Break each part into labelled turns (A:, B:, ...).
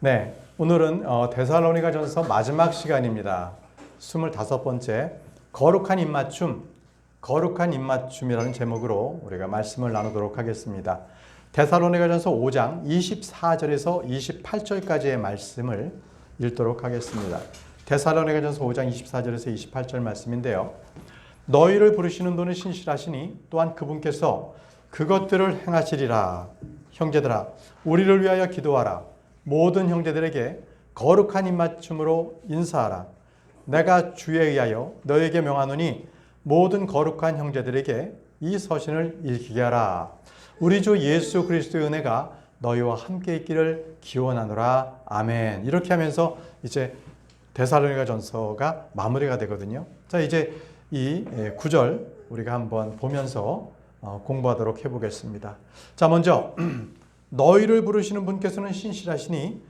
A: 네, 오늘은 데살로니가전서 마지막 시간입니다. 25번째 거룩한 입맞춤이라는 제목으로 우리가 말씀을 나누도록 하겠습니다. 데살로니가전서 5장 24절에서 28절까지의 말씀을 읽도록 하겠습니다. 데살로니가전서 5장 24절에서 28절 말씀인데요. 너희를 부르시는 분은 신실하시니 또한 그분께서 그것들을 행하시리라. 형제들아, 우리를 위하여 기도하라. 모든 형제들에게 거룩한 입맞춤으로 인사하라. 내가 주에 의하여 너에게 명하노니 모든 거룩한 형제들에게 이 서신을 읽히게 하라. 우리 주 예수 그리스도의 은혜가 너희와 함께 있기를 기원하노라. 아멘. 이렇게 하면서 이제 데살로니가전서가 마무리가 되거든요. 자, 이제 이 9절 우리가 한번 보면서 공부하도록 해보겠습니다. 자, 먼저 너희를 부르시는 분께서는 신실하시니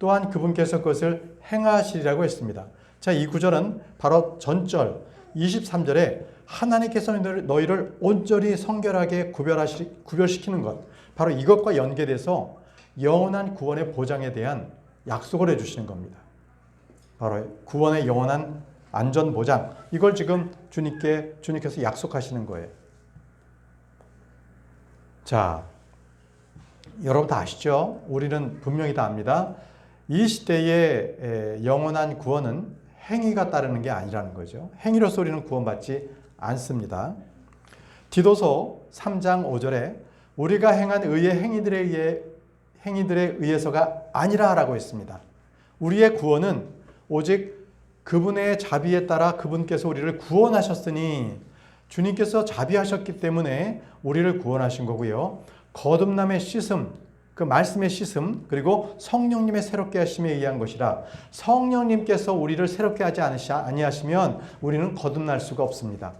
A: 또한 그분께서 그것을 행하시리라고 했습니다. 자, 이 구절은 바로 전절 23절에 하나님께서 너희를 온전히 성결하게 구별시키는 것, 바로 이것과 연계돼서 영원한 구원의 보장에 대한 약속을 해주시는 겁니다. 바로 구원의 영원한 안전 보장, 이걸 지금 주님께서 약속하시는 거예요. 자, 여러분 다 아시죠? 우리는 분명히 다 압니다. 이 시대의 영원한 구원은 행위가 따르는 게 아니라는 거죠. 행위로서 우리는 구원받지 않습니다. 디도서 3장 5절에 우리가 행한 의의 행위들에 의해서가 아니라 라고 했습니다. 우리의 구원은 오직 그분의 자비에 따라 그분께서 우리를 구원하셨으니, 주님께서 자비하셨기 때문에 우리를 구원하신 거고요. 거듭남의 씻음, 그 말씀의 씻음, 그리고 성령님의 새롭게 하심에 의한 것이라. 성령님께서 우리를 새롭게 하지 아니하시면 우리는 거듭날 수가 없습니다.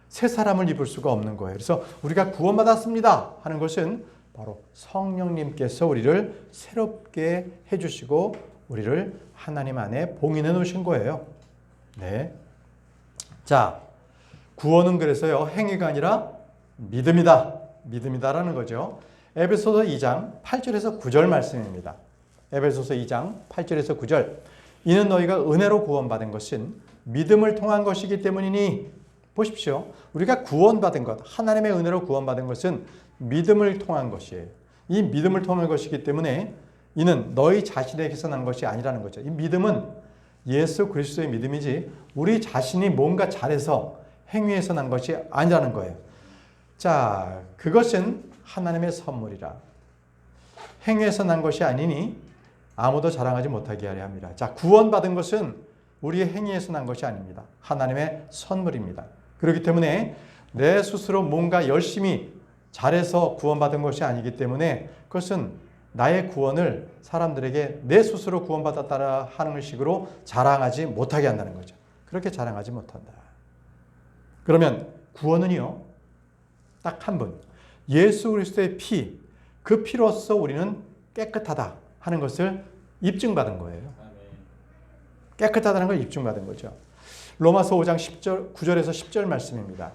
A: 새 사람을 입을 수가 없는 거예요. 그래서 우리가 구원받았습니다 하는 것은 바로 성령님께서 우리를 새롭게 해주시고 우리를 하나님 안에 봉인해 놓으신 거예요. 네. 자, 구원은 그래서요, 행위가 아니라 믿음이다라는 거죠. 에베소서 2장 8절에서 9절 말씀입니다. 에베소서 2장 8절에서 9절. 이는 너희가 은혜로 구원받은 것은 믿음을 통한 것이기 때문이니, 보십시오. 우리가 구원받은 것, 하나님의 은혜로 구원받은 것은 믿음을 통한 것이에요. 이 믿음을 통한 것이기 때문에 이는 너희 자신에게서 난 것이 아니라는 거죠. 이 믿음은 예수 그리스도의 믿음이지 우리 자신이 뭔가 잘해서 행위해서 난 것이 아니라는 거예요. 자, 그것은 하나님의 선물이라. 행위에서 난 것이 아니니 아무도 자랑하지 못하게 하려 합니다. 자, 구원받은 것은 우리의 행위에서 난 것이 아닙니다. 하나님의 선물입니다. 그렇기 때문에 내 스스로 뭔가 열심히 잘해서 구원받은 것이 아니기 때문에 그것은 나의 구원을 사람들에게 내 스스로 구원받았다 하는 식으로 자랑하지 못하게 한다는 거죠. 그렇게 자랑하지 못한다. 그러면 구원은요, 딱 한 분, 예수 그리스도의 피, 그 피로써 우리는 깨끗하다 하는 것을 입증받은 거예요. 깨끗하다는 걸 입증받은 거죠. 로마서 5장 9절에서 10절 말씀입니다.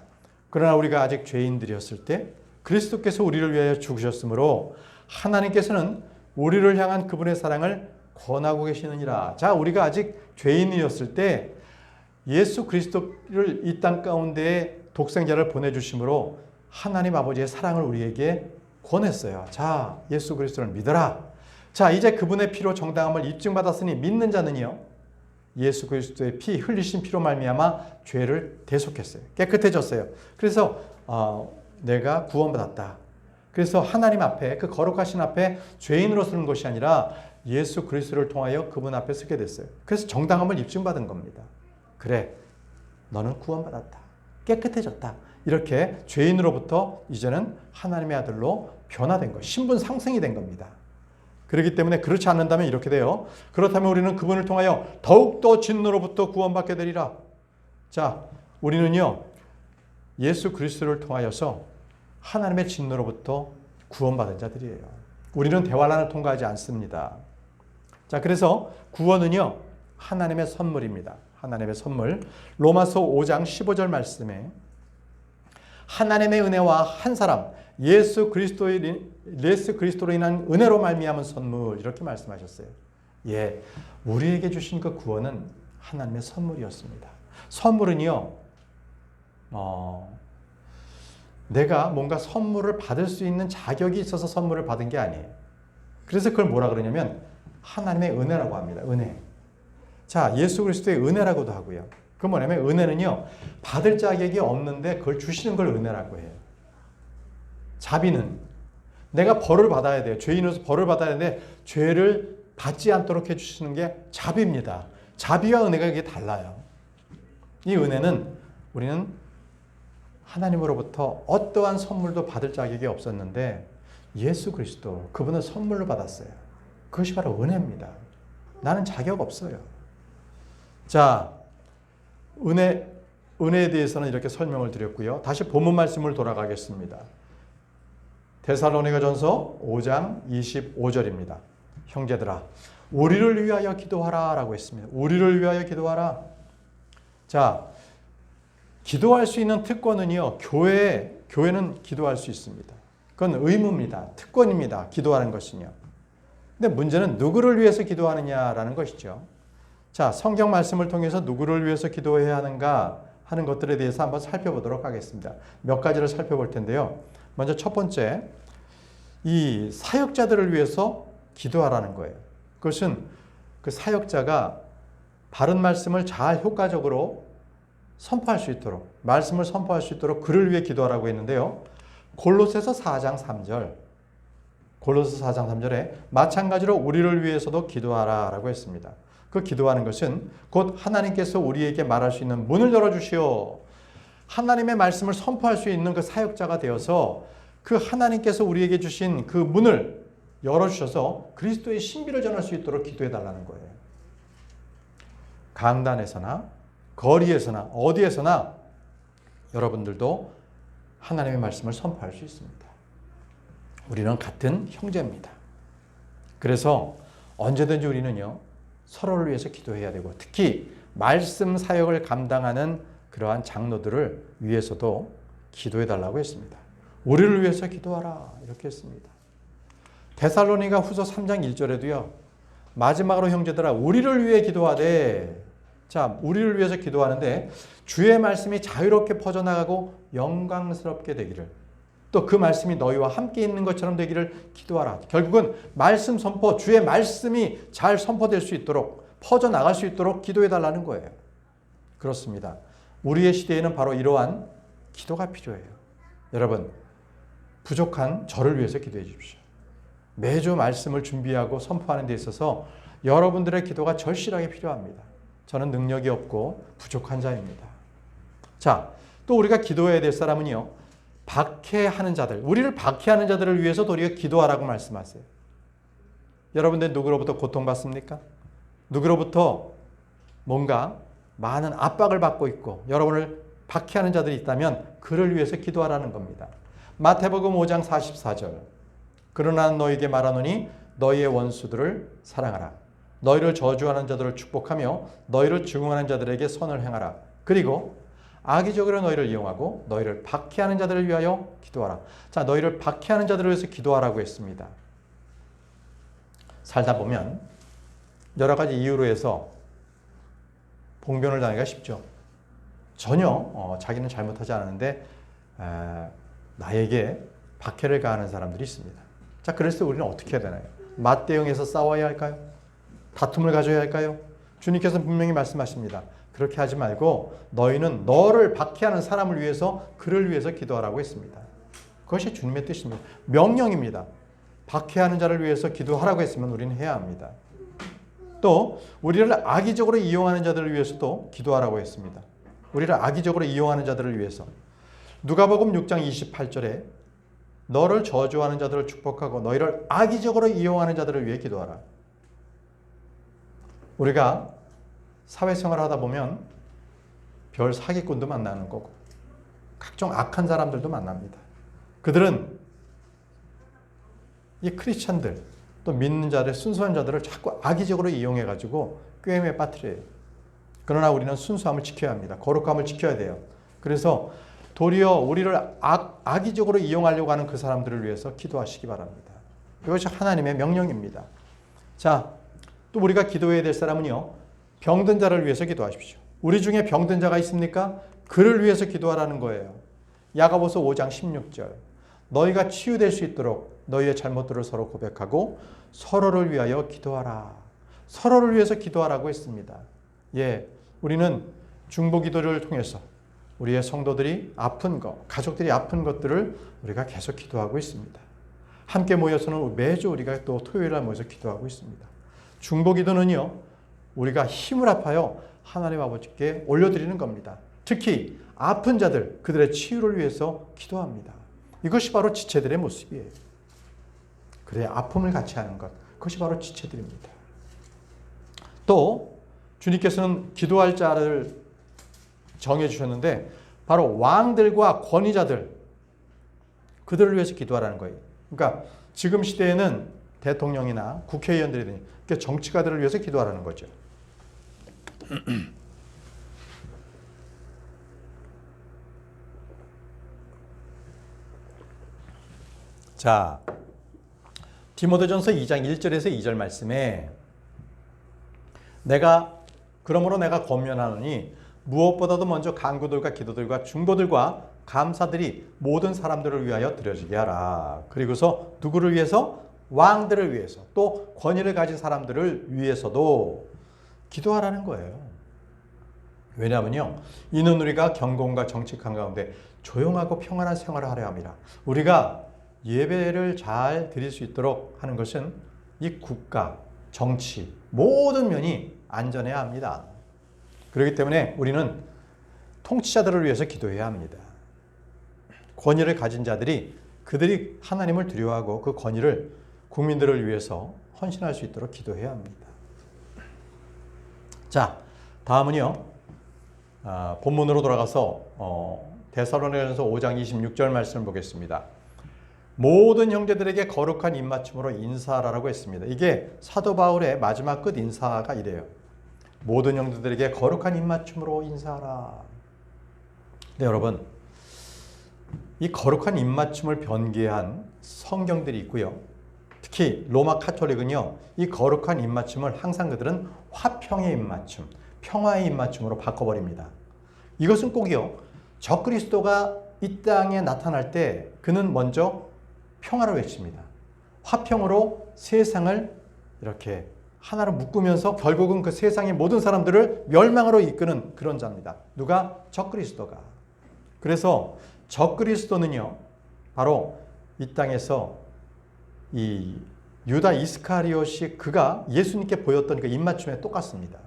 A: 그러나 우리가 아직 죄인들이었을 때 그리스도께서 우리를 위하여 죽으셨으므로 하나님께서는 우리를 향한 그분의 사랑을 권하고 계시느니라. 자, 우리가 아직 죄인이었을 때 예수 그리스도를 이 땅 가운데에 독생자를 보내주심으로 하나님 아버지의 사랑을 우리에게 권했어요. 자, 예수 그리스도를 믿어라. 자, 이제 그분의 피로 정당함을 입증받았으니 믿는 자는요, 예수 그리스도의 피, 흘리신 피로 말미암아 죄를 대속했어요. 깨끗해졌어요. 그래서 내가 구원받았다. 그래서 하나님 앞에, 그 거룩하신 앞에 죄인으로 서는 것이 아니라 예수 그리스도를 통하여 그분 앞에 서게 됐어요. 그래서 정당함을 입증받은 겁니다. 그래, 너는 구원받았다. 깨끗해졌다. 이렇게 죄인으로부터 이제는 하나님의 아들로 변화된 거, 신분 상승이 된 겁니다. 그렇기 때문에 그렇지 않는다면 이렇게 돼요. 그렇다면 우리는 그분을 통하여 더욱더 진노로부터 구원받게 되리라. 자, 우리는요, 예수 그리스도를 통하여서 하나님의 진노로부터 구원받은 자들이에요. 우리는 대환란을 통과하지 않습니다. 자, 그래서 구원은요, 하나님의 선물입니다. 하나님의 선물. 로마서 5장 15절 말씀에 하나님의 은혜와 한 사람 예수 그리스도로 인한 은혜로 말미암은 선물, 이렇게 말씀하셨어요. 예, 우리에게 주신 그 구원은 하나님의 선물이었습니다. 선물은요, 내가 뭔가 선물을 받을 수 있는 자격이 있어서 선물을 받은 게 아니에요. 그래서 그걸 뭐라 그러냐면 하나님의 은혜라고 합니다. 은혜. 자, 예수 그리스도의 은혜라고도 하고요. 그 뭐냐면 은혜는요, 받을 자격이 없는데 그걸 주시는 걸 은혜라고 해요. 자비는 내가 벌을 받아야 돼요. 죄인으로서 벌을 받아야 하는데 죄를 받지 않도록 해주시는 게 자비입니다. 자비와 은혜가 이게 달라요. 이 은혜는 우리는 하나님으로부터 어떠한 선물도 받을 자격이 없었는데 예수 그리스도, 그분은 선물로 받았어요. 그것이 바로 은혜입니다. 나는 자격 없어요. 자, 은혜에 대해서는 이렇게 설명을 드렸고요. 다시 본문 말씀을 돌아가겠습니다. 데살로니가전서 5장 25절입니다. 형제들아, 우리를 위하여 기도하라 라고 했습니다. 우리를 위하여 기도하라. 자, 기도할 수 있는 특권은요, 교회는 기도할 수 있습니다. 그건 의무입니다. 특권입니다. 기도하는 것은요. 근데 문제는 누구를 위해서 기도하느냐라는 것이죠. 자, 성경 말씀을 통해서 누구를 위해서 기도해야 하는가 하는 것들에 대해서 한번 살펴보도록 하겠습니다. 몇 가지를 살펴볼 텐데요. 먼저 첫 번째, 이 사역자들을 위해서 기도하라는 거예요. 그것은 그 사역자가 바른 말씀을 잘 효과적으로 선포할 수 있도록, 말씀을 선포할 수 있도록 그를 위해 기도하라고 했는데요. 골로새서 4장 3절, 골로새 4장 3절에 마찬가지로 우리를 위해서도 기도하라 라고 했습니다. 그 기도하는 것은 곧 하나님께서 우리에게 말할 수 있는 문을 열어주시오. 하나님의 말씀을 선포할 수 있는 그 사역자가 되어서 그 하나님께서 우리에게 주신 그 문을 열어주셔서 그리스도의 신비를 전할 수 있도록 기도해달라는 거예요. 강단에서나 거리에서나 어디에서나 여러분들도 하나님의 말씀을 선포할 수 있습니다. 우리는 같은 형제입니다. 그래서 언제든지 우리는요, 서로를 위해서 기도해야 되고, 특히 말씀 사역을 감당하는 그러한 장로들을 위해서도 기도해달라고 했습니다. 우리를 위해서 기도하라 이렇게 했습니다. 데살로니가 후서 3장 1절에도요. 마지막으로 형제들아 우리를 위해 기도하되, 자, 우리를 위해서 기도하는데 주의 말씀이 자유롭게 퍼져나가고 영광스럽게 되기를, 또 그 말씀이 너희와 함께 있는 것처럼 되기를 기도하라. 결국은 말씀 선포, 주의 말씀이 잘 선포될 수 있도록, 퍼져나갈 수 있도록 기도해달라는 거예요. 그렇습니다. 우리의 시대에는 바로 이러한 기도가 필요해요. 여러분, 부족한 저를 위해서 기도해 주십시오. 매주 말씀을 준비하고 선포하는 데 있어서 여러분들의 기도가 절실하게 필요합니다. 저는 능력이 없고 부족한 자입니다. 자, 또 우리가 기도해야 될 사람은요, 박해하는 자들, 우리를 박해하는 자들을 위해서 도리어 기도하라고 말씀하세요. 여러분들 누구로부터 고통받습니까? 누구로부터 뭔가 많은 압박을 받고 있고 여러분을 박해하는 자들이 있다면 그를 위해서 기도하라는 겁니다. 마태복음 5장 44절, 그러나 너희에게 말하노니 너희의 원수들을 사랑하라. 너희를 저주하는 자들을 축복하며 너희를 증오하는 자들에게 선을 행하라. 그리고 악의적으로 너희를 이용하고 너희를 박해하는 자들을 위하여 기도하라. 자, 너희를 박해하는 자들을 위해서 기도하라고 했습니다. 살다 보면 여러 가지 이유로 해서 봉변을 당하기가 쉽죠. 전혀 자기는 잘못하지 않았는데 나에게 박해를 가하는 사람들이 있습니다. 자, 그래서 우리는 어떻게 해야 되나요? 맞대응해서 싸워야 할까요? 다툼을 가져야 할까요? 주님께서는 분명히 말씀하십니다. 그렇게 하지 말고 너희는 너를 박해하는 사람을 위해서, 그를 위해서 기도하라고 했습니다. 그것이 주님의 뜻입니다. 명령입니다. 박해하는 자를 위해서 기도하라고 했으면 우리는 해야 합니다. 또 우리를 악의적으로 이용하는 자들을 위해서도 기도하라고 했습니다. 우리를 악의적으로 이용하는 자들을 위해서. 누가복음 6장 28절에 너를 저주하는 자들을 축복하고 너희를 악의적으로 이용하는 자들을 위해 기도하라. 우리가 사회생활을 하다 보면 별 사기꾼도 만나는 거고 각종 악한 사람들도 만납니다. 그들은 이 크리스찬들, 또 믿는 자들, 순수한 자들을 자꾸 악의적으로 이용해가지고 꾀임에 빠뜨려요. 그러나 우리는 순수함을 지켜야 합니다. 거룩함을 지켜야 돼요. 그래서 도리어 우리를 악의적으로 이용하려고 하는 그 사람들을 위해서 기도하시기 바랍니다. 이것이 하나님의 명령입니다. 자, 또 우리가 기도해야 될 사람은요, 병든 자를 위해서 기도하십시오. 우리 중에 병든 자가 있습니까? 그를 위해서 기도하라는 거예요. 야고보서 5장 16절. 너희가 치유될 수 있도록 너희의 잘못들을 서로 고백하고 서로를 위하여 기도하라. 서로를 위해서 기도하라고 했습니다. 예, 우리는 중보 기도를 통해서 우리의 성도들이 아픈 것, 가족들이 아픈 것들을 우리가 계속 기도하고 있습니다. 함께 모여서는 매주 우리가 또 토요일 날 모여서 기도하고 있습니다. 중보 기도는요, 우리가 힘을 합하여 하나님 아버지께 올려드리는 겁니다. 특히 아픈 자들, 그들의 치유를 위해서 기도합니다. 이것이 바로 지체들의 모습이에요. 그래, 아픔을 같이 하는 것, 그것이 바로 지체들입니다. 또 주님께서는 기도할 자를 정해주셨는데 바로 왕들과 권위자들, 그들을 위해서 기도하라는 거예요. 그러니까 지금 시대에는 대통령이나 국회의원들이 그러니까 정치가들을 위해서 기도하라는 거죠. 자, 디모데전서 2장 1절에서 2절 말씀에 그러므로 내가 권면하노니 무엇보다도 먼저 간구들과 기도들과 중보들과 감사들이 모든 사람들을 위하여 드려지게 하라. 그리고서 누구를 위해서? 왕들을 위해서, 또 권위를 가진 사람들을 위해서도 기도하라는 거예요. 왜냐하면요, 이는 우리가 경건과 정직한 가운데 조용하고 평안한 생활을 하려 함이라. 우리가 예배를 잘 드릴 수 있도록 하는 것은 이 국가, 정치, 모든 면이 안전해야 합니다. 그렇기 때문에 우리는 통치자들을 위해서 기도해야 합니다. 권위를 가진 자들이 그들이 하나님을 두려워하고 그 권위를 국민들을 위해서 헌신할 수 있도록 기도해야 합니다. 자, 다음은요, 본문으로 돌아가서 데살로니가전서 5장 26절 말씀을 보겠습니다. 모든 형제들에게 거룩한 입맞춤으로 인사하라고 했습니다. 이게 사도 바울의 마지막 끝 인사가 이래요. 모든 형제들에게 거룩한 입맞춤으로 인사하라. 네, 여러분, 이 거룩한 입맞춤을 변개한 성경들이 있고요. 특히 로마 카톨릭은요, 이 거룩한 입맞춤을 항상 그들은 화평의 입맞춤, 평화의 입맞춤으로 바꿔버립니다. 이것은 꼭이요, 적그리스도가 이 땅에 나타날 때 그는 먼저 평화를 외칩니다. 화평으로 세상을 이렇게 하나로 묶으면서 결국은 그 세상의 모든 사람들을 멸망으로 이끄는 그런 자입니다. 누가? 적그리스도가. 그래서 적그리스도는요, 바로 이 땅에서 이 유다 이스카리옷이 그가 예수님께 보였던 그 입맞춤에 똑같습니다.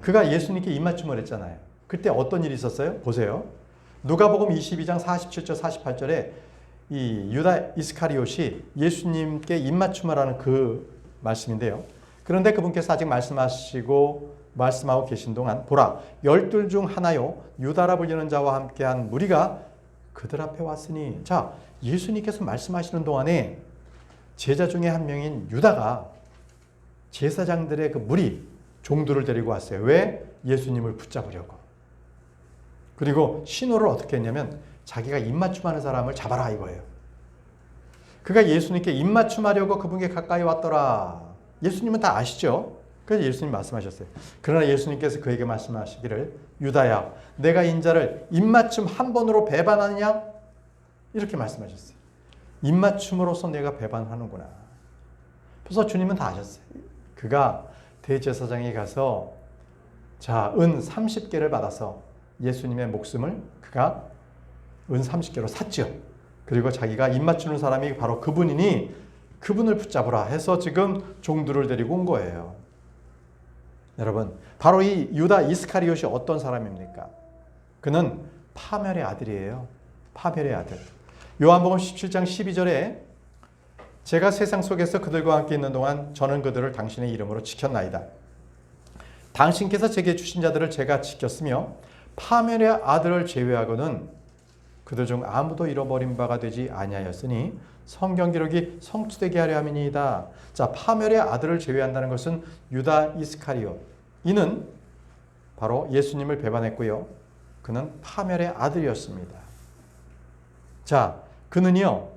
A: 그가 예수님께 입맞춤을 했잖아요. 그때 어떤 일이 있었어요? 보세요. 누가복음 22장 47절 48절에 이 유다 이스카리옷이 예수님께 입맞춤을 하는 그 말씀인데요. 그런데 그분께서 아직 말씀하고 계신 동안 보라, 12 중 하나요 유다라 불리는 자와 함께한 무리가 그들 앞에 왔으니. 자, 예수님께서 말씀하시는 동안에 제자 중에 한 명인 유다가 제사장들의 그 무리 종들을 데리고 왔어요. 왜? 예수님을 붙잡으려고. 그리고 신호를 어떻게 했냐면 자기가 입맞춤하는 사람을 잡아라 이거예요. 그가 예수님께 입맞춤하려고 그분께 가까이 왔더라. 예수님은 다 아시죠? 그래서 예수님 말씀하셨어요. 그러나 예수님께서 그에게 말씀하시기를 유다야, 내가 인자를 입맞춤 한 번으로 배반하느냐? 이렇게 말씀하셨어요. 입맞춤으로서 내가 배반하는구나. 그래서 주님은 다 아셨어요. 그가 대제사장에 가서 은 30개를 받아서 예수님의 목숨을 그가 은 30개로 샀죠. 그리고 자기가 입맞추는 사람이 바로 그분이니 그분을 붙잡으라 해서 지금 종들을 데리고 온 거예요. 여러분, 바로 이 유다 이스카리옷이 어떤 사람입니까? 그는 파멸의 아들이에요. 파멸의 아들. 요한복음 17장 12절에 제가 세상 속에서 그들과 함께 있는 동안 저는 그들을 당신의 이름으로 지켰나이다. 당신께서 제게 주신 자들을 제가 지켰으며 파멸의 아들을 제외하고는 그들 중 아무도 잃어버린 바가 되지 아니하였으니 성경 기록이 성취되게 하려 함이니이다. 자, 파멸의 아들을 제외한다는 것은 유다 이스카리옷. 이는 바로 예수님을 배반했고요. 그는 파멸의 아들이었습니다. 그는요,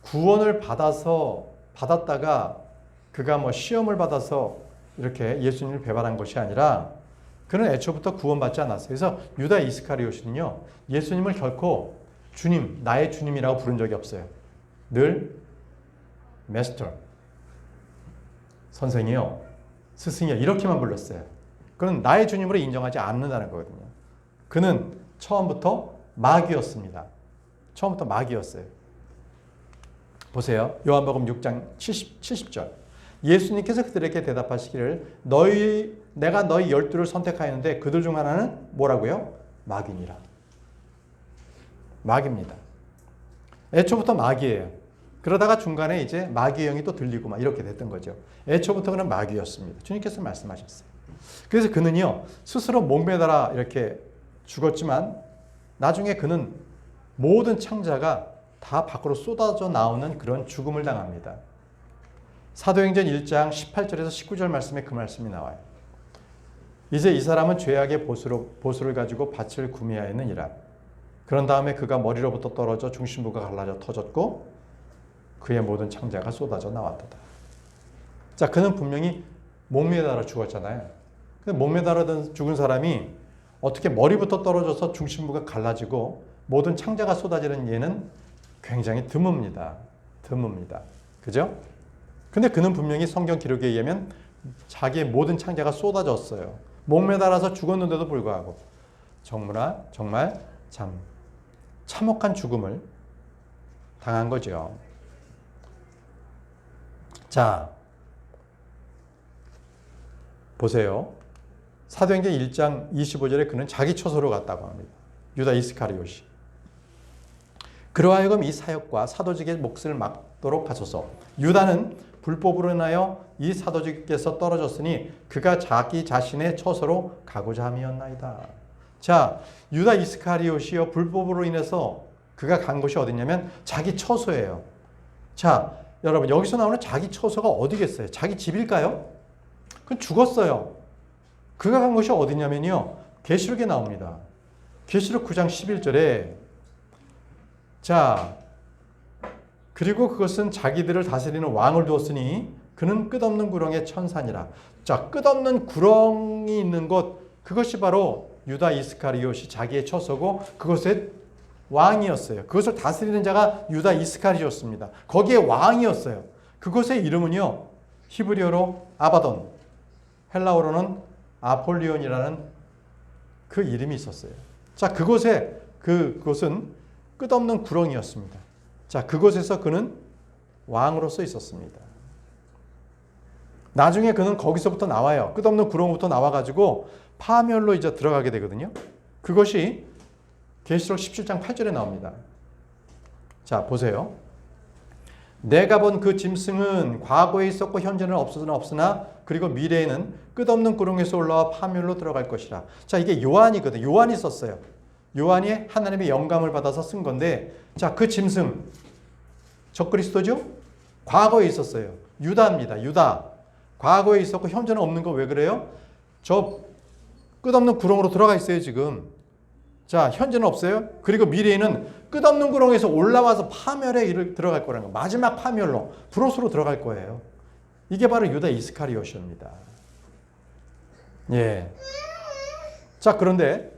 A: 구원을 받았다가 그가 뭐 시험을 받아서 이렇게 예수님을 배반한 것이 아니라 그는 애초부터 구원받지 않았어요. 그래서 유다 이스카리옷은요, 예수님을 결코 주님, 나의 주님이라고 부른 적이 없어요. 늘 마스터, 선생이요, 스승이요 이렇게만 불렀어요. 그는 나의 주님으로 인정하지 않는다는 거거든요. 그는 처음부터 마귀였습니다. 처음부터 마귀였어요. 보세요. 요한복음 6장 70절. 예수님께서 그들에게 대답하시기를 내가 너희 12를 선택하였는데 그들 중 하나는 뭐라고요? 마귀니라. 마귀입니다. 애초부터 마귀예요. 그러다가 중간에 이제 마귀의 영이 또 들리고 막 이렇게 됐던 거죠. 애초부터 그는 마귀였습니다. 주님께서 말씀하셨어요. 그래서 그는요, 스스로 목매달아 이렇게 죽었지만 나중에 그는 모든 창자가 다 밖으로 쏟아져 나오는 그런 죽음을 당합니다. 사도행전 1장 18절에서 19절 말씀에 그 말씀이 나와요. 이제 이 사람은 죄악의 보수를 가지고 밭을 구매하였느니라. 그런 다음에 그가 머리로부터 떨어져 중심부가 갈라져 터졌고 그의 모든 창자가 쏟아져 나왔도다. 자, 그는 분명히 목매달아 죽었잖아요. 근데 목매달아 죽은 사람이 어떻게 머리부터 떨어져서 중심부가 갈라지고 모든 창자가 쏟아지는 예는 굉장히 드뭅니다. 드뭅니다. 그죠? 근데 그는 분명히 성경 기록에 의하면 자기의 모든 창자가 쏟아졌어요. 목매달아서 죽었는데도 불구하고 정말 참 참혹한 죽음을 당한 거죠. 자, 보세요. 사도행전 1장 25절에 그는 자기 처소로 갔다고 합니다. 유다 이스카리옷이. 그러하여금 이 사역과 사도직의 몫을 맡도록 하소서. 유다는 불법으로 인하여 이 사도직께서 떨어졌으니 그가 자기 자신의 처소로 가고자 함이었나이다. 자, 유다 이스카리옷이요, 불법으로 인해서 그가 간 곳이 어디냐면 자기 처소예요. 자, 여러분, 여기서 나오는 자기 처소가 어디겠어요? 자기 집일까요? 그건 죽었어요. 그가 간 곳이 어디냐면요, 계시록에 나옵니다. 계시록 9장 11절에 자, 그리고 그것은 자기들을 다스리는 왕을 두었으니 그는 끝없는 구렁의 천산이라. 자, 끝없는 구렁이 있는 곳, 그것이 바로 유다 이스카리옷이 자기의 처소고 그것의 왕이었어요. 그것을 다스리는 자가 유다 이스카리옷입니다. 거기에 왕이었어요. 그것의 이름은요, 히브리어로 아바돈, 헬라어로는 아폴리온이라는 그 이름이 있었어요. 자, 그곳은 끝없는 구렁이었습니다. 자, 그곳에서 그는 왕으로서 있었습니다. 나중에 그는 거기서부터 나와요. 끝없는 구렁부터 나와가지고 파멸로 이제 들어가게 되거든요. 그것이 계시록 17장 8절에 나옵니다. 자, 보세요. 내가 본 그 짐승은 과거에 있었고 현재는 없으나 그리고 미래에는 끝없는 구렁에서 올라와 파멸로 들어갈 것이라. 자, 이게 요한이거든요. 요한이 썼어요. 요한이 하나님의 영감을 받아서 쓴 건데, 자, 그 짐승 적그리스도죠? 과거에 있었어요. 유다입니다. 유다. 과거에 있었고 현재는 없는 거 왜 그래요? 저 끝없는 구렁으로 들어가 있어요, 지금. 자, 현재는 없어요. 그리고 미래에는 끝없는 구렁에서 올라와서 파멸에 들어갈 거라는 거. 마지막 파멸로, 브로스로 들어갈 거예요. 이게 바로 유다 이스카리옷입니다. 예. 자, 그런데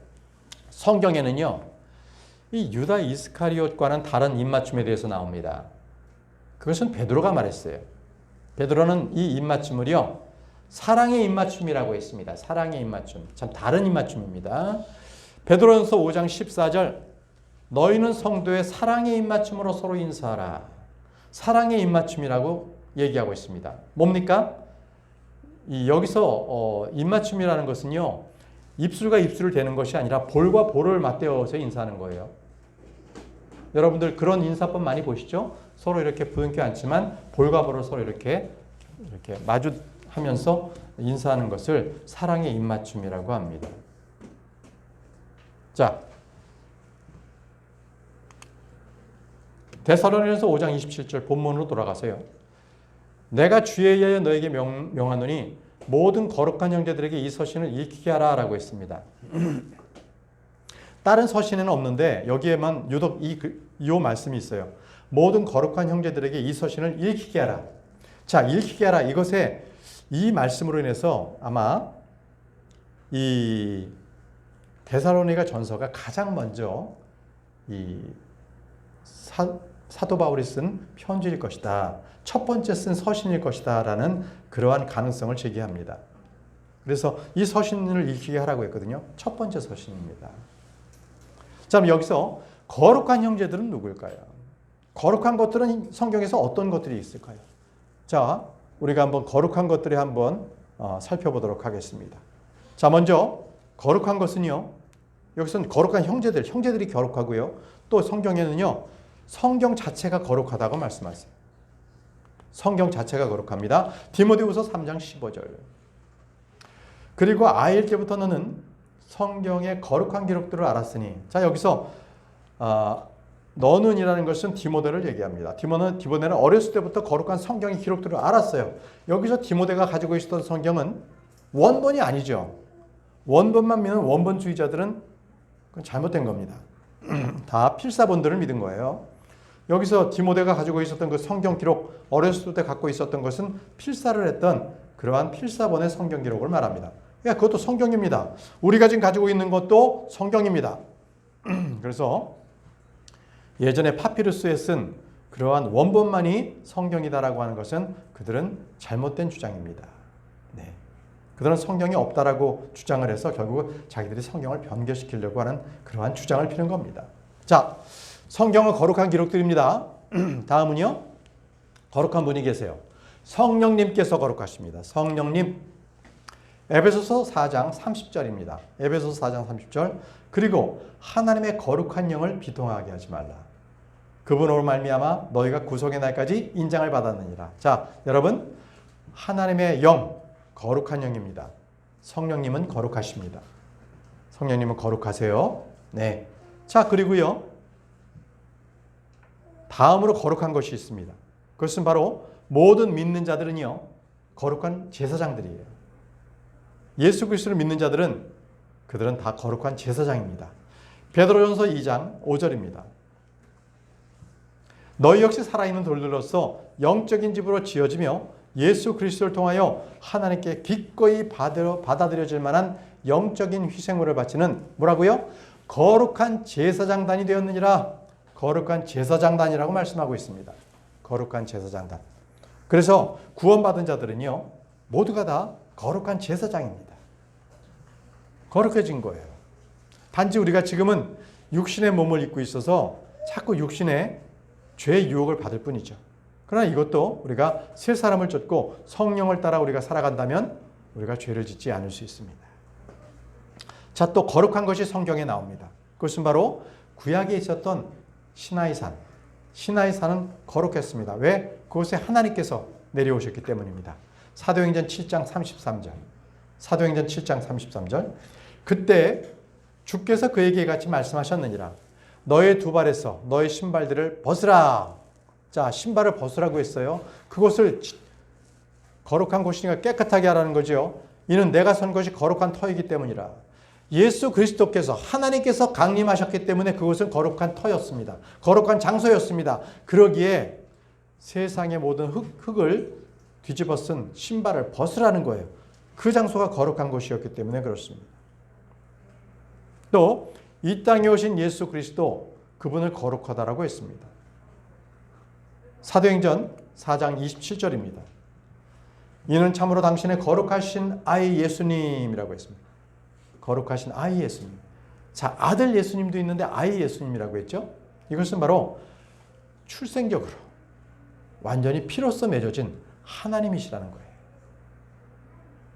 A: 성경에는요, 이 유다 이스카리옷과는 다른 입맞춤에 대해서 나옵니다. 그것은 베드로가 말했어요. 베드로는 이 입맞춤을요, 사랑의 입맞춤이라고 했습니다. 사랑의 입맞춤. 참 다른 입맞춤입니다. 베드로전서 5장 14절, 너희는 성도의 사랑의 입맞춤으로 서로 인사하라. 사랑의 입맞춤이라고 얘기하고 있습니다. 뭡니까? 여기서 입맞춤이라는 것은요, 입술과 입술을 대는 것이 아니라 볼과 볼을 맞대어서 인사하는 거예요. 여러분들 그런 인사법 많이 보시죠? 서로 이렇게 부둥켜 앉지만 볼과 볼을 서로 이렇게 마주하면서 인사하는 것을 사랑의 입맞춤이라고 합니다. 자, 데살로니가서 5장 27절 본문으로 돌아가세요. 내가 주에 의하여 너에게 명하노니 모든 거룩한 형제들에게 이 서신을 읽히게 하라 라고 했습니다. 다른 서신에는 없는데 여기에만 유독 이 말씀이 있어요. 모든 거룩한 형제들에게 이 서신을 읽히게 하라. 자, 읽히게 하라. 이것에 이 말씀으로 인해서 아마 이 데살로니가 전서가 가장 먼저 이 사도 바울이 쓴 편지일 것이다. 첫 번째 쓴 서신일 것이다. 라는 그러한 가능성을 제기합니다. 그래서 이 서신을 읽히게 하라고 했거든요. 첫 번째 서신입니다. 자, 그럼 여기서 거룩한 형제들은 누구일까요? 거룩한 것들은 성경에서 어떤 것들이 있을까요? 자, 우리가 한번 거룩한 것들을 한번 살펴보도록 하겠습니다. 자, 먼저 거룩한 것은요. 여기서는 거룩한 형제들이 거룩하고요. 또 성경에는요. 성경 자체가 거룩하다고 말씀하세요. 성경 자체가 거룩합니다. 디모데후서 3장 15절. 그리고 아이일 때부터 너는 성경의 거룩한 기록들을 알았으니. 자, 여기서 너는이라는 것은 디모데를 얘기합니다. 디모데는 어렸을 때부터 거룩한 성경의 기록들을 알았어요. 여기서 디모데가 가지고 있었던 성경은 원본이 아니죠. 원본만 믿는 원본주의자들은 그건 잘못된 겁니다. 다 필사본들을 믿은 거예요. 여기서 디모데가 가지고 있었던 그 성경 기록, 어렸을 때 갖고 있었던 것은 필사를 했던 그러한 필사본의 성경 기록을 말합니다. 그러니까 그것도 성경입니다. 우리가 지금 가지고 있는 것도 성경입니다. 그래서 예전에 파피루스에 쓴 그러한 원본만이 성경이다라고 하는 것은 그들은 잘못된 주장입니다. 네. 그들은 성경이 없다라고 주장을 해서 결국 자기들이 성경을 변개시키려고 하는 그러한 주장을 피는 겁니다. 자, 성경은 거룩한 기록들입니다. 다음은요. 거룩한 분이 계세요. 성령님께서 거룩하십니다. 성령님. 에베소서 4장 30절입니다. 에베소서 4장 30절. 그리고 하나님의 거룩한 영을 비통하게 하지 말라. 그분으로 말미암아 너희가 구속의 날까지 인장을 받았느니라. 자, 여러분, 하나님의 영, 거룩한 영입니다. 성령님은 거룩하십니다. 성령님은 거룩하세요. 네. 자, 그리고요. 다음으로 거룩한 것이 있습니다. 그것은 바로 모든 믿는 자들은요. 거룩한 제사장들이에요. 예수 그리스도를 믿는 자들은 그들은 다 거룩한 제사장입니다. 베드로전서 2장 5절입니다. 너희 역시 살아있는 돌들로서 영적인 집으로 지어지며 예수 그리스도를 통하여 하나님께 기꺼이 받아들여질 만한 영적인 희생물을 바치는 뭐라고요? 거룩한 제사장단이 되었느니라. 거룩한 제사장단이라고 말씀하고 있습니다. 거룩한 제사장단. 그래서 구원받은 자들은요. 모두가 다 거룩한 제사장입니다. 거룩해진 거예요. 단지 우리가 지금은 육신의 몸을 입고 있어서 자꾸 육신의 죄의 유혹을 받을 뿐이죠. 그러나 이것도 우리가 새 사람을 쫓고 성령을 따라 우리가 살아간다면 우리가 죄를 짓지 않을 수 있습니다. 자, 또 거룩한 것이 성경에 나옵니다. 그것은 바로 구약에 있었던 시나이산. 시나이산은 거룩했습니다. 왜? 그곳에 하나님께서 내려오셨기 때문입니다. 사도행전 7장 33절. 사도행전 7장 33절. 그때 주께서 그에게 같이 말씀하셨느니라. 너의 두 발에서 너의 신발들을 벗으라. 자, 신발을 벗으라고 했어요. 그곳을 거룩한 곳이니까 깨끗하게 하라는 거죠. 이는 내가 선 것이 거룩한 터이기 때문이라. 예수 그리스도께서 하나님께서 강림하셨기 때문에 그곳은 거룩한 터였습니다. 거룩한 장소였습니다. 그러기에 세상의 모든 흙을 뒤집어 쓴 신발을 벗으라는 거예요. 그 장소가 거룩한 곳이었기 때문에 그렇습니다. 또 이 땅에 오신 예수 그리스도 그분을 거룩하다라고 했습니다. 사도행전 4장 27절입니다. 이는 참으로 당신의 거룩하신 아이 예수님이라고 했습니다. 거룩하신 아이 예수님. 자, 아들 예수님도 있는데 아이 예수님이라고 했죠. 이것은 바로 출생적으로 완전히 피로써 맺어진 하나님이시라는 거예요.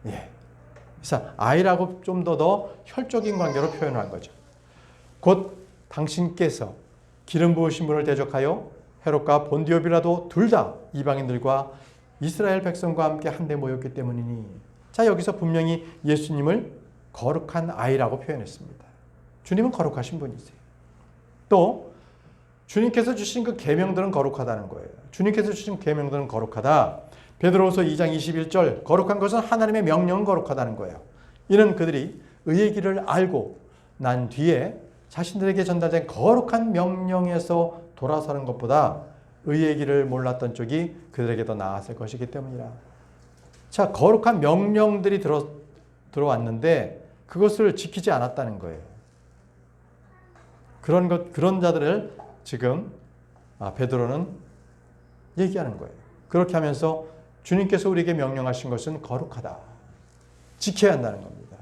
A: 예. 그래서 아이라고 좀 더 혈적인 관계로 표현한 거죠. 곧 당신께서 기름 부으신 분을 대적하여 헤롯과 본디오 빌라도 둘 다 이방인들과 이스라엘 백성과 함께 한데 모였기 때문이니. 자, 여기서 분명히 예수님을 거룩한 아이라고 표현했습니다. 주님은 거룩하신 분이세요. 또 주님께서 주신 그 계명들은 거룩하다는 거예요. 주님께서 주신 계명들은 거룩하다. 베드로후서 2장 21절. 거룩한 것은 하나님의 명령은 거룩하다는 거예요. 이는 그들이 의의 길을 알고 난 뒤에 자신들에게 전달된 거룩한 명령에서 돌아서는 것보다 의의 길을 몰랐던 쪽이 그들에게 더 나았을 것이기 때문이라. 자, 거룩한 명령들이 들어왔는데 그것을 지키지 않았다는 거예요. 그런 자들을 지금 베드로는 얘기하는 거예요. 그렇게 하면서 주님께서 우리에게 명령하신 것은 거룩하다. 지켜야 한다는 겁니다.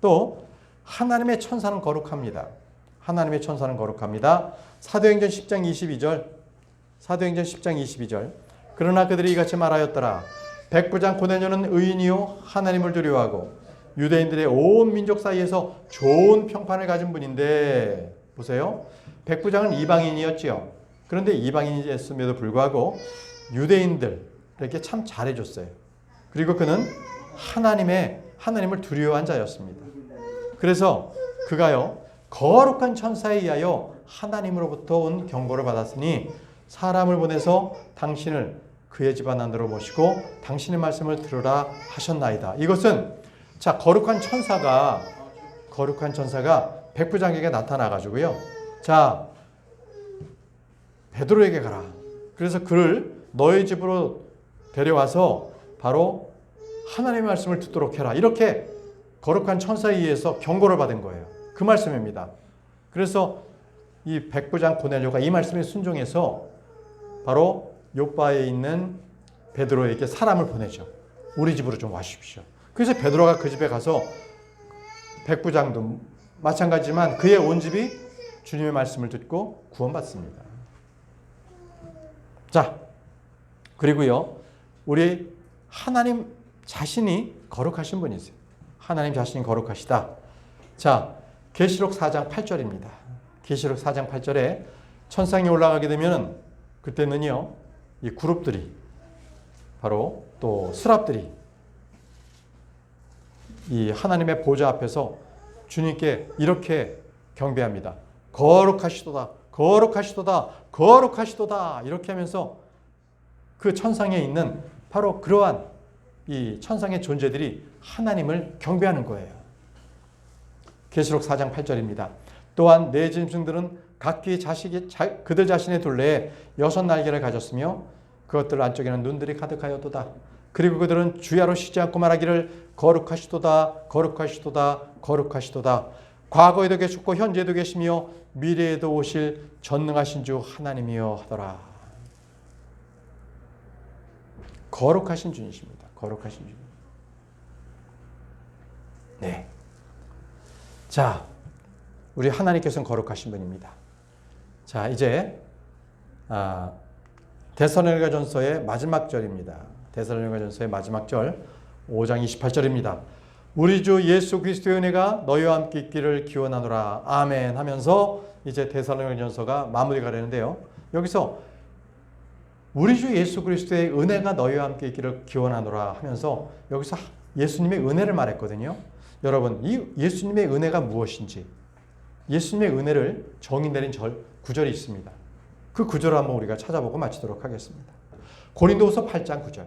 A: 또 하나님의 천사는 거룩합니다. 하나님의 천사는 거룩합니다. 사도행전 10장 22절. 사도행전 10장 22절. 그러나 그들이 이같이 말하였더라. 백부장 고넬료는 의인이요 하나님을 두려워하고 유대인들의 온 민족 사이에서 좋은 평판을 가진 분인데, 보세요. 백부장은 이방인이었지요. 그런데 이방인이었음에도 불구하고 유대인들에게 참 잘해줬어요. 그리고 그는 하나님을 두려워한 자였습니다. 그래서 그가요, 거룩한 천사에 의하여 하나님으로부터 온 경고를 받았으니 사람을 보내서 당신을 그의 집안 안으로 모시고 당신의 말씀을 들으라 하셨나이다. 이것은 자, 거룩한 천사가 백부장에게 나타나가지고요. 자, 베드로에게 가라. 그래서 그를 너의 집으로 데려와서 바로 하나님의 말씀을 듣도록 해라. 이렇게 거룩한 천사에 의해서 경고를 받은 거예요. 그 말씀입니다. 그래서 이 백부장 고넬료가 이 말씀에 순종해서 바로 욥바에 있는 베드로에게 사람을 보내죠. 우리 집으로 좀 와주십시오. 그래서 베드로가 그 집에 가서 백부장도 마찬가지지만 그의 온 집이 주님의 말씀을 듣고 구원받습니다. 자, 그리고요, 우리 하나님 자신이 거룩하신 분이세요. 하나님 자신이 거룩하시다. 자, 계시록 4장 8절입니다. 계시록 4장 8절에 천상에 올라가게 되면 그때는요, 이 그룹들이 바로 또 스랍들이 이 하나님의 보좌 앞에서 주님께 이렇게 경배합니다. 거룩하시도다, 거룩하시도다, 거룩하시도다. 이렇게 하면서 그 천상에 있는 바로 그러한 이 천상의 존재들이 하나님을 경배하는 거예요. 계시록 4장 8절입니다. 또한 네 짐승들은 각기 그들 자신의 둘레에 6날개를 가졌으며 그것들 안쪽에는 눈들이 가득하였도다. 그리고 그들은 주야로 쉬지 않고 말하기를 거룩하시도다, 거룩하시도다, 거룩하시도다. 과거에도 계셨고 현재도 계시며 미래에도 오실 전능하신 주 하나님이여 하더라. 거룩하신 주님이십니다. 거룩하신 주님. 네. 자, 우리 하나님께서는 거룩하신 분입니다. 자, 이제 데살로니가전서의 마지막 절입니다. 데살로니가전서의 마지막 절 5장 28절입니다. 우리 주 예수 그리스도의 은혜가 너희와 함께 있기를 기원하노라. 아멘 하면서 이제 데살로니가전서가 마무리가 되는데요. 여기서 우리 주 예수 그리스도의 은혜가 너희와 함께 있기를 기원하노라 하면서 여기서 예수님의 은혜를 말했거든요. 여러분, 이 예수님의 은혜가 무엇인지, 예수님의 은혜를 정의 내린 구절이 있습니다. 그 구절을 한번 우리가 찾아보고 마치도록 하겠습니다. 고린도후서 8장 9절.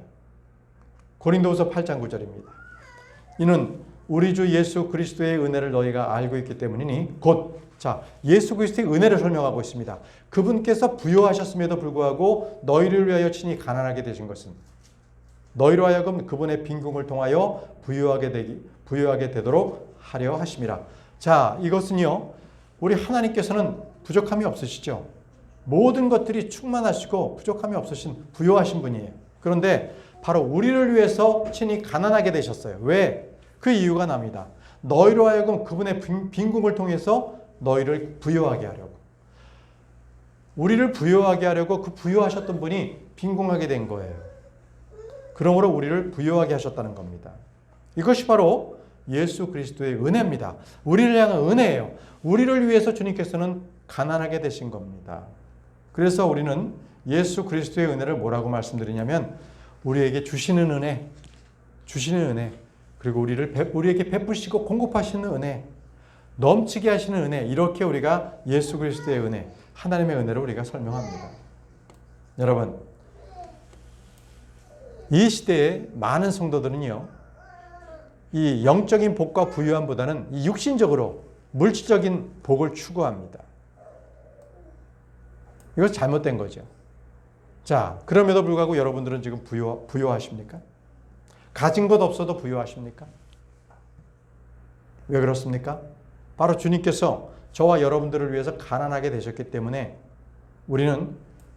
A: 고린도후서 8장 9절입니다. 이는 우리 주 예수 그리스도의 은혜를 너희가 알고 있기 때문이니 곧, 자, 예수 그리스도의 은혜를 설명하고 있습니다. 그분께서 부요하셨음에도 불구하고 너희를 위하여 친히 가난하게 되신 것은 너희로 하여금 그분의 빈궁을 통하여 부요하게 되도록 하려 하심이라. 자, 이것은요, 우리 하나님께서는 부족함이 없으시죠. 모든 것들이 충만하시고 부족함이 없으신 부요하신 분이에요. 그런데 바로 우리를 위해서 친히 가난하게 되셨어요. 왜? 그 이유가 납니다. 너희로 하여금 그분의 빈궁을 통해서 너희를 부요하게 하려고. 우리를 부요하게 하려고 그 부요하셨던 분이 빈궁하게 된 거예요. 그러므로 우리를 부요하게 하셨다는 겁니다. 이것이 바로 예수 그리스도의 은혜입니다. 우리를 향한 은혜예요. 우리를 위해서 주님께서는 가난하게 되신 겁니다. 그래서 우리는 예수 그리스도의 은혜를 뭐라고 말씀드리냐면 우리에게 주시는 은혜, 그리고 우리에게 베푸시고 공급하시는 은혜, 넘치게 하시는 은혜, 이렇게 우리가 예수 그리스도의 은혜, 하나님의 은혜를 우리가 설명합니다. 여러분, 이 시대의 많은 성도들은요, 이 영적인 복과 부유함보다는 이 육신적으로 물질적인 복을 추구합니다. 이것은 잘못된 거죠. 자, 그럼에도 불구하고 여러분들은 지금 부요하십니까? 가진 것 없어도 부요하십니까? 왜 그렇습니까? 바로 주님께서 저와 여러분들을 위해서 가난하게 되셨기 때문에 우리는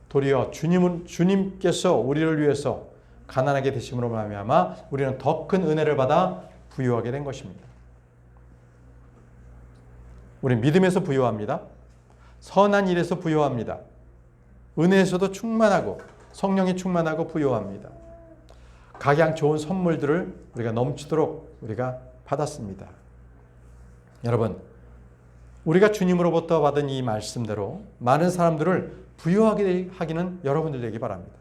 A: 도리어 주님께서 우리를 위해서 가난하게 되심으로 말미암아 우리는 더 큰 은혜를 받아 부유하게 된 것입니다. 우리는 믿음에서 부유합니다. 선한 일에서 부유합니다. 은혜에서도 충만하고 성령이 충만하고 부유합니다. 각양 좋은 선물들을 우리가 넘치도록 우리가 받았습니다. 여러분, 우리가 주님으로부터 받은 이 말씀대로 많은 사람들을 부유하게 하기는 여러분들 되기 바랍니다.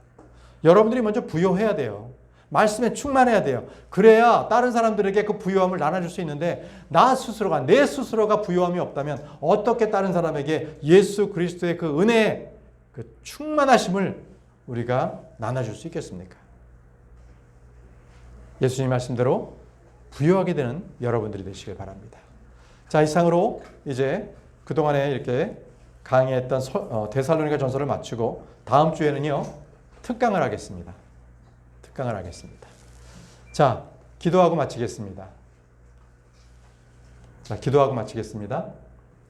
A: 여러분들이 먼저 부유해야 돼요. 말씀에 충만해야 돼요. 그래야 다른 사람들에게 그 부유함을 나눠줄 수 있는데 내 스스로가 부유함이 없다면 어떻게 다른 사람에게 예수 그리스도의 그 은혜의 그 충만하심을 우리가 나눠줄 수 있겠습니까? 예수님 말씀대로 부유하게 되는 여러분들이 되시길 바랍니다. 자, 이상으로 이제 그동안에 이렇게 강의했던 데살로니가 전서를 마치고 다음 주에는요, 특강을 하겠습니다. 자, 기도하고 마치겠습니다.